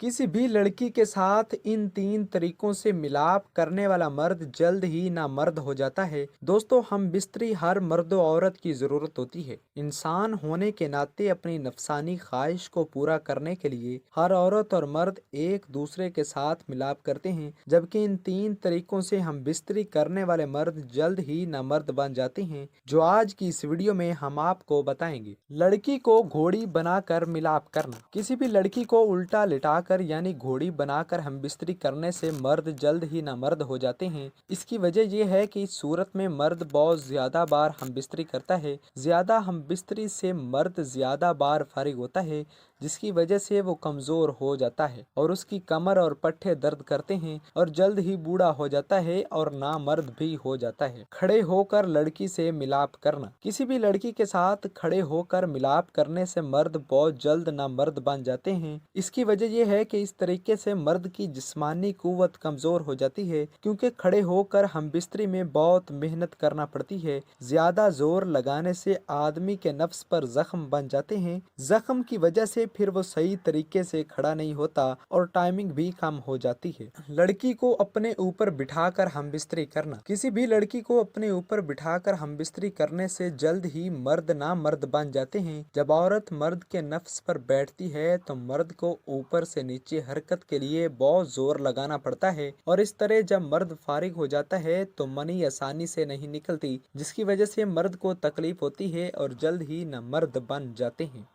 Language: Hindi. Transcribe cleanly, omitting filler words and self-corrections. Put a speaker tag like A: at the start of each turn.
A: किसी भी लड़की के साथ इन 3 तरीकों से मिलाप करने वाला मर्द जल्द ही नामर्द हो जाता है। दोस्तों, हम बिस्तरी हर मर्द व औरत की ज़रूरत होती है। इंसान होने के नाते अपनी नफसानी ख्वाहिश को पूरा करने के लिए हर औरत और मर्द एक दूसरे के साथ मिलाप करते हैं, जबकि इन 3 तरीकों से हम बिस्तरी करने वाले मर्द जल्द ही नामर्द बन जाते हैं, जो आज की इस वीडियो में हम आपको बताएंगे। लड़की को घोड़ी बनाकर मिलाप करना। किसी भी लड़की को उल्टा लिटा यानी घोड़ी बनाकर हम बिस्तरी करने से मर्द जल्द ही नामर्द हो जाते हैं। इसकी वजह यह है कि इस सूरत में मर्द बहुत ज्यादा बार हम बिस्तरी करता है। ज्यादा हम बिस्तरी से मर्द ज्यादा बार फारिग होता है, जिसकी वजह से वो कमजोर हो जाता है और उसकी कमर और पट्टे दर्द करते हैं और जल्द ही बूढ़ा हो जाता है और नामर्द भी हो जाता है। खड़े होकर लड़की से मिलाप करना। किसी भी लड़की के साथ खड़े होकर मिलाप करने से मर्द बहुत जल्द नामर्द बन जाते हैं। इसकी वजह यह है कि इस तरीके से मर्द की जिस्मानी कुव्वत कमजोर हो जाती है, क्योंकि खड़े होकर हम बिस्तरी में बहुत मेहनत करना पड़ती है। ज्यादा जोर लगाने से आदमी के नफ्स पर जख्म बन जाते हैं। जख्म की वजह से फिर वो सही तरीके से खड़ा नहीं होता और टाइमिंग भी कम हो जाती है। लड़की को अपने ऊपर बिठाकर हम बिस्तरी करना। किसी भी लड़की को अपने ऊपर बिठाकर हम बिस्तरी करने से जल्द ही मर्द ना मर्द बन जाते हैं। जब औरत मर्द के नफ्स पर बैठती है तो मर्द को ऊपर से नीचे हरकत के लिए बहुत जोर लगाना पड़ता है और इस तरह जब मर्द फारिग हो जाता है तो मनी आसानी से नहीं निकलती, जिसकी वजह से मर्द को तकलीफ होती है और जल्द ही ना मर्द बन जाते हैं।